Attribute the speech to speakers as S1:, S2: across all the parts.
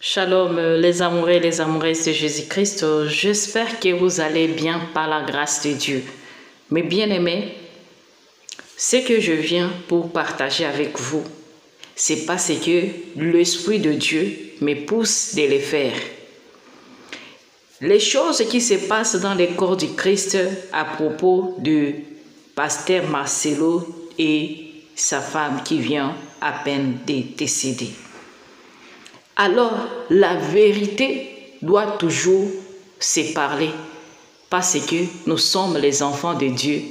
S1: Shalom les amoureux et les amoureuses de Jésus-Christ. J'espère que vous allez bien par la grâce de Dieu. Mes bien-aimés, ce que je viens pour partager avec vous, c'est parce que l'Esprit de Dieu me pousse de les faire. Les choses qui se passent dans les corps du Christ à propos de pasteur Marcelo et sa femme qui vient à peine de décéder. Alors, la vérité doit toujours se parler parce que nous sommes les enfants de Dieu,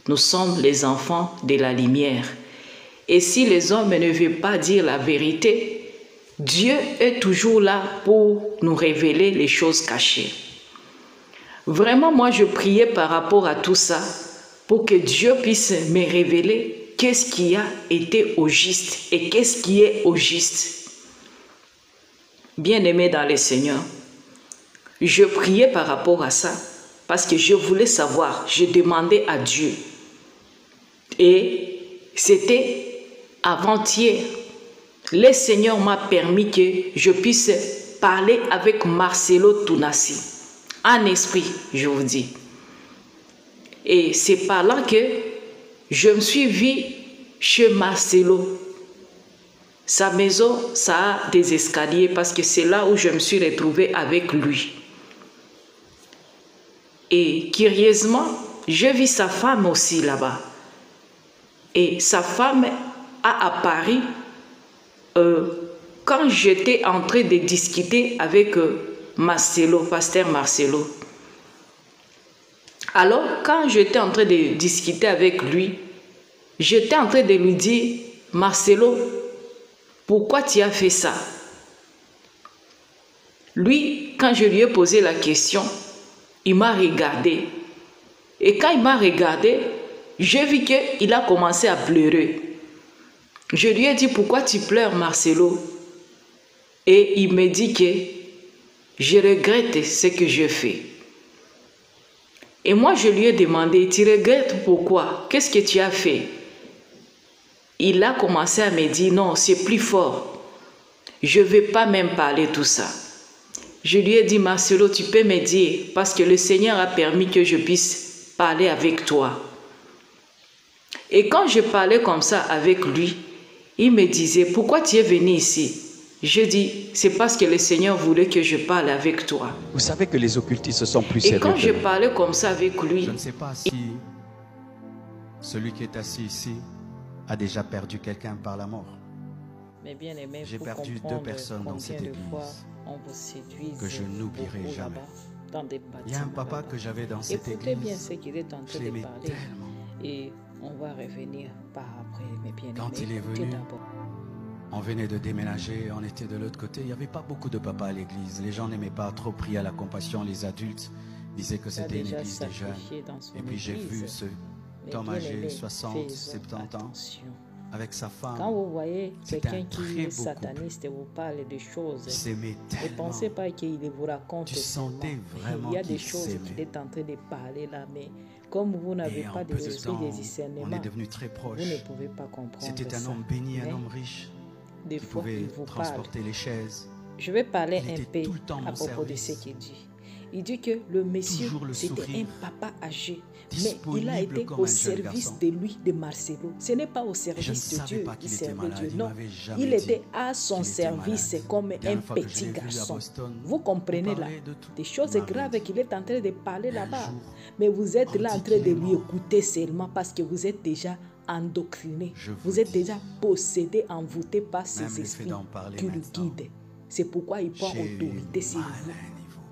S1: nous sommes les enfants de la lumière. Et si les hommes ne veulent pas dire la vérité, Dieu est toujours là pour nous révéler les choses cachées. Vraiment, moi, je priais par rapport à tout ça pour que Dieu puisse me révéler qu'est-ce qui a été au juste et qu'est-ce qui est au juste. Bien-aimé dans le Seigneur, je priais par rapport à ça parce que je voulais savoir, je demandais à Dieu. Et c'était avant-hier, le Seigneur m'a permis que je puisse parler avec Marcelo Tounassi, en esprit, je vous dis. Et c'est par là que je me suis vue chez Marcelo. Sa maison, ça a des escaliers parce que c'est là où je me suis retrouvée avec lui. Et curieusement, je vis sa femme aussi là-bas. Et sa femme a apparu quand j'étais en train de discuter avec Marcelo, pasteur Marcelo. Alors, quand j'étais en train de discuter avec lui, j'étais en train de lui dire, Marcelo, pourquoi tu as fait ça? Lui, quand je lui ai posé la question, il m'a regardé. Et quand il m'a regardé, j'ai vu qu'il a commencé à pleurer. Je lui ai dit, pourquoi tu pleures, Marcelo? Et il me dit que je regrette ce que j'ai fait. Et moi, je lui ai demandé, tu regrettes pourquoi? Qu'est-ce que tu as fait? Il a commencé à me dire, non, c'est plus fort. Je ne vais pas même parler de tout ça. Je lui ai dit, Marcelo, tu peux me dire, parce que le Seigneur a permis que je puisse parler avec toi. Et quand je parlais comme ça avec lui, il me disait, pourquoi tu es venu ici? Je dis, c'est parce que le Seigneur voulait que je parle avec toi.
S2: Vous savez que les occultistes sont plus
S1: Et
S2: sérieux.
S1: quand je parlais comme ça avec lui,
S3: je ne sais pas si celui qui est assis ici a déjà perdu quelqu'un par la mort. J'ai perdu 2 personnes dans cette église que je n'oublierai jamais. Il y a un papa que j'avais dans cette église, je l'aimais tellement.
S1: Et on va revenir par après, mes bien-aimés.
S3: Quand il est venu, on venait de déménager, on était de l'autre côté. Il n'y avait pas beaucoup de papas à l'église. Les gens n'aimaient pas trop prier à la compassion. Les adultes disaient que c'était une église des jeunes. Et puis j'ai vu ce homme âgé, 60, 70 ans, avec sa femme.
S1: Quand vous voyez quelqu'un qui est sataniste vous parle de choses, ne pensez pas qu'il vous raconte seulement. Il y a des choses qu'il est en train de parler là, mais comme vous n'avez pas de l'esprit de discernement,
S3: on est devenu très proche.
S1: vous ne pouvez pas comprendre.
S3: C'était un homme béni, un homme riche,
S1: des
S3: qui
S1: fois,
S3: pouvait
S1: il vous
S3: transporter
S1: parle.
S3: les chaises.
S1: Je vais parler
S3: Il
S1: un
S3: était
S1: peu
S3: tout le temps
S1: à
S3: en
S1: propos de
S3: service.
S1: ce qu'il dit. Il dit que le monsieur,
S3: Toujours le
S1: c'était
S3: sourire,
S1: un papa âgé, mais
S3: disponible
S1: il a été
S3: comme
S1: au
S3: un jeune
S1: service
S3: garçon.
S1: de lui, de Marcelo. Ce n'est pas au
S3: Je ne
S1: service de
S3: savais
S1: Dieu
S3: pas
S1: qu'il
S3: qu'il était
S1: servait
S3: malade.
S1: Dieu,
S3: Il
S1: non.
S3: m'avait jamais
S1: Il
S3: dit
S1: était à son
S3: qu'il était
S1: service
S3: malade.
S1: comme
S3: La
S1: un
S3: dernière fois que je
S1: petit
S3: l'ai vu à
S1: garçon.
S3: Boston,
S1: Vous comprenez
S3: il
S1: là,
S3: parlait de tout.
S1: des choses
S3: Il m'avait
S1: graves
S3: dit.
S1: qu'il est en train de parler
S3: Mais un
S1: là-bas.
S3: jour,
S1: Mais vous êtes
S3: on
S1: là en
S3: dit
S1: train de
S3: qu'il est
S1: lui
S3: mort.
S1: écouter seulement parce que vous êtes déjà endoctriné.
S3: Je vous
S1: Vous êtes
S3: dis.
S1: déjà possédé, envoûté par
S3: Même
S1: ces
S3: le fait
S1: esprits
S3: d'en parler
S1: qui le
S3: maintenant,
S1: guident. C'est pourquoi il prend
S3: j'ai
S1: autorité sur
S3: mal à
S1: vous.
S3: un niveau.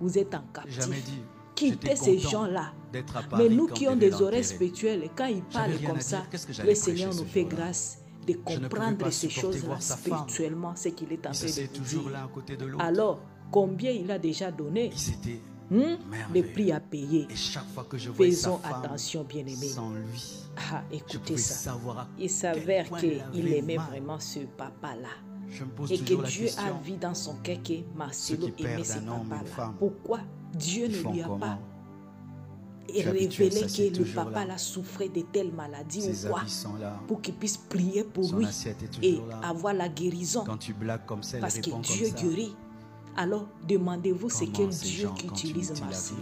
S1: Vous êtes en
S3: J'ai jamais
S1: captif.
S3: dit.
S1: Quittez
S3: J'étais
S1: ces
S3: content
S1: gens-là.
S3: d'être à
S1: Mais
S3: Paris
S1: nous
S3: quand
S1: qui
S3: on
S1: ont
S3: devait
S1: des oreilles
S3: l'enterrer.
S1: spirituelles, quand ils
S3: J'avais
S1: parlent
S3: rien
S1: comme
S3: à
S1: ça,
S3: dire. Qu'est-ce que j'allais
S1: le Seigneur
S3: prêcher
S1: nous
S3: ce
S1: fait
S3: jour-là?
S1: grâce de
S3: Je ne pouvais
S1: comprendre
S3: pas
S1: ces
S3: supporter
S1: choses-là
S3: voir sa femme.
S1: spirituellement, ce qu'il est en
S3: Ils
S1: train de
S3: étaient
S1: nous
S3: toujours
S1: dire.
S3: l'un à côté de l'autre.
S1: Alors, combien il a déjà donné?
S3: Ils étaient
S1: Le
S3: merveilleux.
S1: prix à payer.
S3: Et chaque fois que je voyais sa
S1: Faisons
S3: femme
S1: attention, bien-aimés.
S3: sans lui,
S1: Ah,
S3: je
S1: écoutez
S3: pouvais
S1: ça.
S3: savoir à
S1: Il
S3: quel
S1: s'avère
S3: point
S1: qu'il
S3: il avait
S1: aimait
S3: mal.
S1: vraiment ce papa-là.
S3: Je me pose
S1: Et que
S3: toujours la
S1: Dieu a
S3: question,
S1: vu dans son cœur que Marcelo
S3: Ceux qui
S1: aimait
S3: perdent
S1: ce
S3: un homme, une
S1: papa-là.
S3: femme,
S1: Pourquoi Dieu
S3: ils
S1: ne
S3: font
S1: lui a pas
S3: comment?
S1: et
S3: Je suis habitué à
S1: révélé
S3: ça, c'est
S1: que le
S3: toujours
S1: papa
S3: là.
S1: là souffrait de telle maladie
S3: Ses
S1: ou quoi,
S3: habits sont là,
S1: pour qu'il puisse prier pour
S3: son
S1: lui
S3: assiette est
S1: et
S3: toujours là.
S1: avoir la guérison.
S3: Quand tu blagues comme ça, elle
S1: Parce que
S3: répond
S1: Dieu
S3: comme ça.
S1: guérit. alors demandez-vous ce qu'est Dieu qui utilise Marcelo.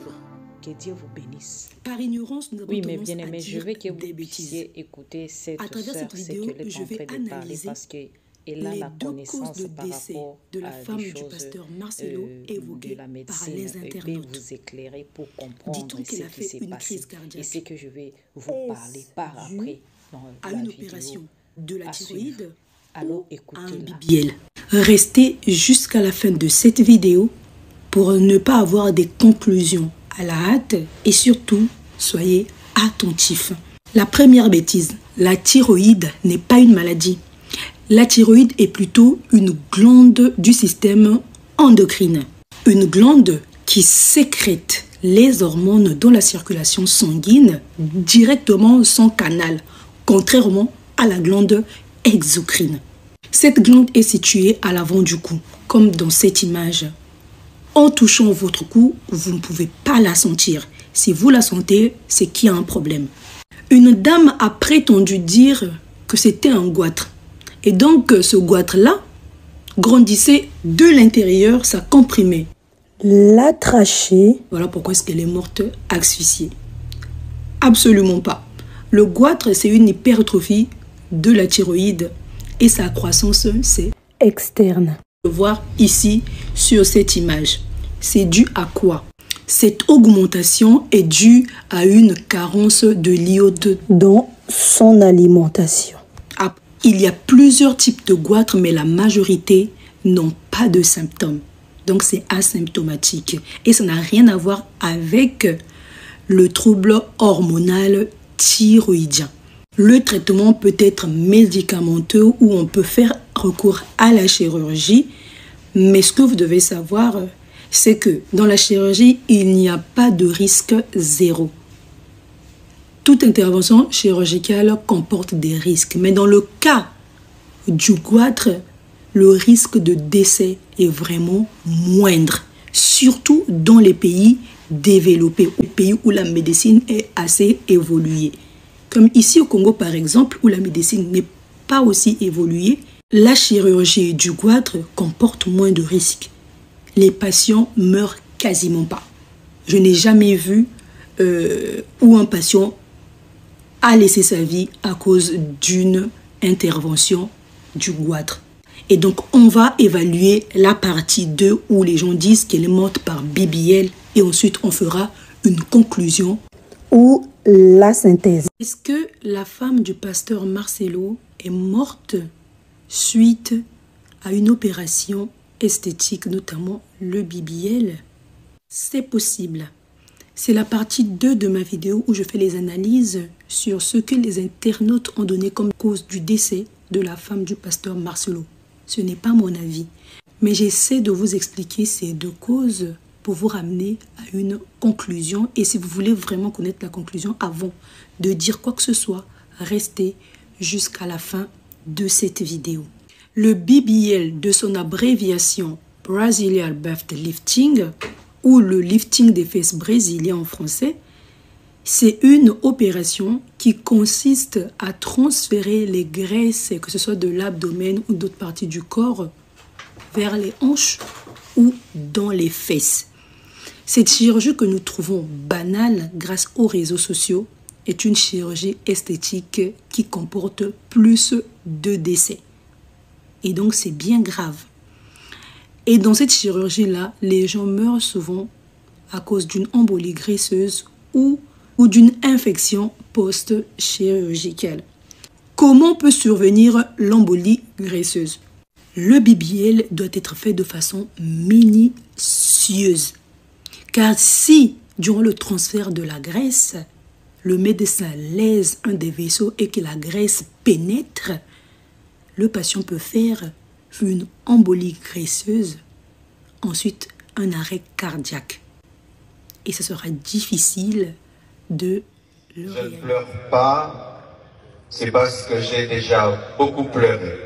S1: Que Dieu vous bénisse.
S4: Par ignorance, nous avons
S1: oui, mes bien-aimés, je veux que vous puissiez écouter cette
S4: à travers
S1: sœur,
S4: cette vidéo,
S1: je vais analyser
S4: parce
S1: que elle a la connaissance
S4: de
S1: par rapport
S4: de la
S1: à
S4: femme
S1: des
S4: du
S1: choses
S4: pasteur Marcelo
S1: de la médecine et peut vous éclairer pour comprendre ce qui s'est passé et ce que je vais vous parler par après dans
S4: à
S1: la
S4: une
S1: vidéo
S4: opération de la thyroïde.
S1: Alors écoutez-la.
S4: Restez jusqu'à la fin de cette vidéo pour ne pas avoir des conclusions à la hâte et surtout, soyez attentifs. La première bêtise, la thyroïde n'est pas une maladie. La thyroïde est plutôt une glande du système endocrine. Une glande qui sécrète les hormones dans la circulation sanguine directement sans canal, contrairement à la glande exocrine. Cette glande est située à l'avant du cou, comme dans cette image. En touchant votre cou, vous ne pouvez pas la sentir. Si vous la sentez, c'est qu'il y a un problème. Une dame a prétendu dire que c'était un goitre. Et donc, ce goitre-là grandissait de l'intérieur, ça comprimait la trachée. Voilà pourquoi est-ce qu'elle est morte asphyxiée. Absolument pas. Le goitre, c'est une hypertrophie de la thyroïde et sa croissance, c'est externe. Voir ici sur cette image. C'est dû à quoi? Cette augmentation est due à une carence de l'iode dans son alimentation. Il y a plusieurs types de goitres, mais la majorité n'ont pas de symptômes. Donc c'est asymptomatique. Et ça n'a rien à voir avec le trouble hormonal thyroïdien. Le traitement peut être médicamenteux ou on peut faire recours à la chirurgie. Mais ce que vous devez savoir, c'est que dans la chirurgie, il n'y a pas de risque zéro. Toute intervention chirurgicale comporte des risques. Mais dans le cas du goitre, le risque de décès est vraiment moindre. Surtout dans les pays développés, les pays où la médecine est assez évoluée. Comme ici au Congo par exemple, où la médecine n'est pas aussi évoluée, la chirurgie du goitre comporte moins de risques. Les patients meurent quasiment pas. Je n'ai jamais vu où un patient a laissé sa vie à cause d'une intervention du goitre. Et donc, on va évaluer la partie 2 où les gens disent qu'elle est morte par BBL et ensuite on fera une conclusion ou la synthèse. Est-ce que la femme du pasteur Marcelo est morte suite à une opération esthétique, notamment le BBL? C'est possible. C'est la partie 2 de ma vidéo où je fais les analyses sur ce que les internautes ont donné comme cause du décès de la femme du pasteur Marcelo. Ce n'est pas mon avis, mais j'essaie de vous expliquer ces deux causes pour vous ramener à une conclusion. Et si vous voulez vraiment connaître la conclusion avant de dire quoi que ce soit, restez jusqu'à la fin de cette vidéo. Le BBL, de son abréviation Brazilian Butt Lifting, ou le lifting des fesses brésilien en français, c'est une opération qui consiste à transférer les graisses, que ce soit de l'abdomen ou d'autres parties du corps, vers les hanches ou dans les fesses. Cette chirurgie que nous trouvons banale grâce aux réseaux sociaux est une chirurgie esthétique qui comporte plus de décès. Et donc c'est bien grave. Et dans cette chirurgie-là, les gens meurent souvent à cause d'une embolie graisseuse ou d'une infection post-chirurgicale. Comment peut survenir l'embolie graisseuse? Le BBL doit être fait de façon minutieuse. Car si, durant le transfert de la graisse, le médecin lèse un des vaisseaux et que la graisse pénètre, le patient peut faire une embolie graisseuse, ensuite un arrêt cardiaque. Et ce sera difficile de le réaliser.
S5: Je ne pleure pas, c'est parce que j'ai déjà beaucoup pleuré.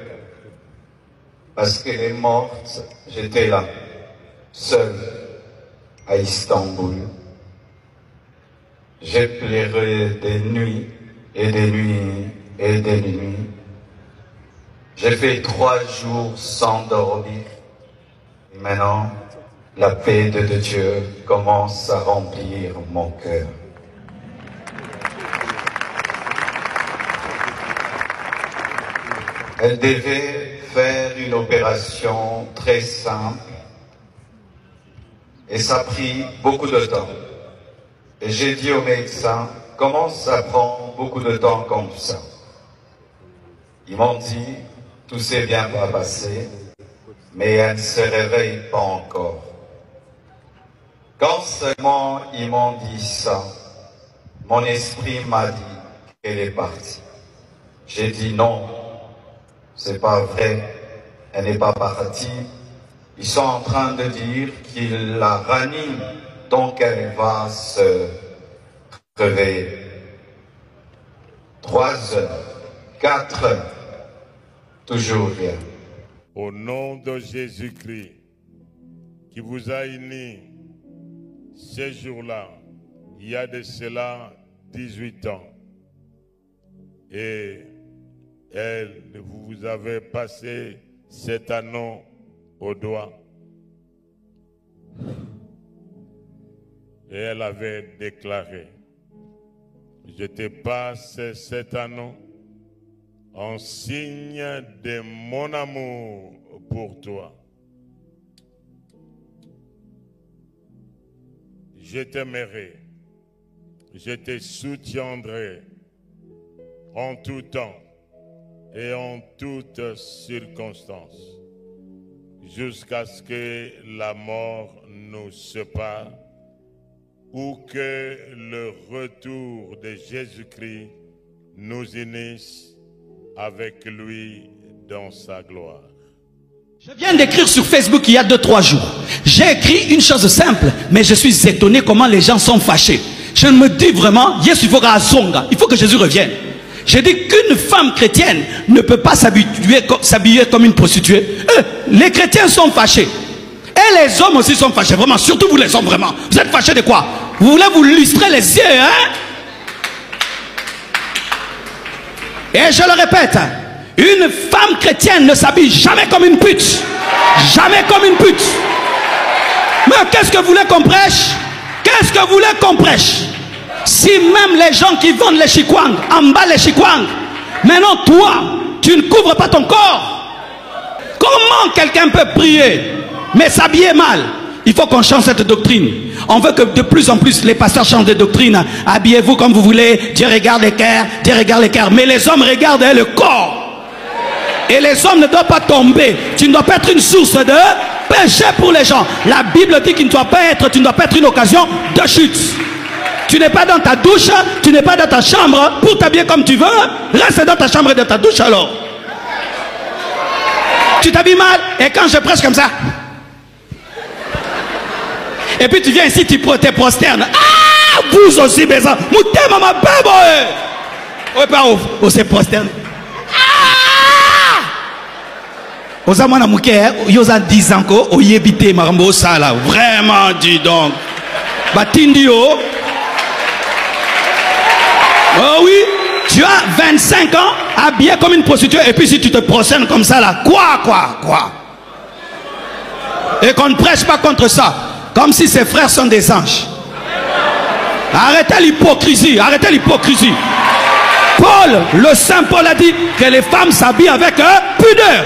S5: Parce qu'elle est morte, j'étais là, seul, à Istanbul. J'ai pleuré des nuits et des nuits et des nuits. J'ai fait 3 jours sans dormir. maintenant, la paix de Dieu commence à remplir mon cœur. Elle devait faire une opération très simple et ça a pris beaucoup de temps. Et j'ai dit au médecin, comment ça prend beaucoup de temps comme ça? Ils m'ont dit, tout s'est bien passé, mais elle ne se réveille pas encore. Quand seulement ils m'ont dit ça, mon esprit m'a dit qu'elle est partie. J'ai dit non, c'est pas vrai, elle n'est pas partie. Ils sont en train de dire qu'ils la raniment, donc elle va se réveiller. 3 heures, 4 heures, toujours rien.
S6: Au nom de Jésus-Christ, qui vous a unis ces jours-là, il y a de cela 18 ans, et elle, vous avez passé cet anneau au doigt, et elle avait déclaré, je te passe cet anneau en signe de mon amour pour toi. Je t'aimerai, je te soutiendrai en tout temps et en toutes circonstances, jusqu'à ce que la mort nous sépare ou que le retour de Jésus-Christ nous unisse avec lui dans sa gloire.
S7: Je viens d'écrire sur Facebook il y a 2-3 jours. J'ai écrit une chose simple, mais je suis étonné comment les gens sont fâchés. Je me dis vraiment, il faut que Jésus revienne. J'ai dit qu'une femme chrétienne ne peut pas s'habiller comme une prostituée. Les chrétiens sont fâchés. Et les hommes aussi sont fâchés, vraiment. Surtout vous les hommes, vraiment. Vous êtes fâchés de quoi? Vous voulez vous lustrer les yeux, hein? Et je le répète, une femme chrétienne ne s'habille jamais comme une pute. Jamais comme une pute. Mais qu'est-ce que vous voulez qu'on prêche? Qu'est-ce que vous voulez qu'on prêche? Si même les gens qui vendent les chikwang emballent les chikwang, maintenant toi, tu ne couvres pas ton corps. Comment quelqu'un peut prier mais s'habiller mal? Il faut qu'on change cette doctrine. On veut que de plus en plus les pasteurs changent de doctrine. Habillez-vous comme vous voulez. Dieu regarde les cœurs, Dieu regarde les cœurs. Mais les hommes regardent le corps. Et les hommes ne doivent pas tomber. Tu ne dois pas être une source de péché pour les gens. La Bible dit qu'il ne doit pas être, tu ne dois pas être une occasion de chute. Tu n'es pas dans ta douche, tu n'es pas dans ta chambre pour t'habiller comme tu veux. Reste dans ta chambre et dans ta douche alors. Tu t'habilles mal et quand je prêche comme ça. Et puis tu viens ici, tu te prosternes. Ah, vous aussi, mes enfants. Mouté, maman, babo. Oui, pas où. On se prosterne. Ah! Aux amants, ils ont 10 ans, ils ont habité, marambo, ça là. Vraiment, dis donc. Batindio. Oh oui, tu as 25 ans, habillé comme une prostituée, et puis si tu te prosternes comme ça là, quoi? Et qu'on ne prêche pas contre ça. Comme si ses frères sont des anges. Arrêtez l'hypocrisie, arrêtez l'hypocrisie. Paul, le Saint Paul a dit que les femmes s'habillent avec pudeur.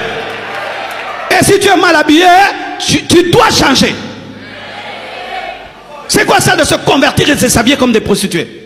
S7: Et si tu es mal habillé, tu dois changer. C'est quoi ça de se convertir et de s'habiller comme des prostituées?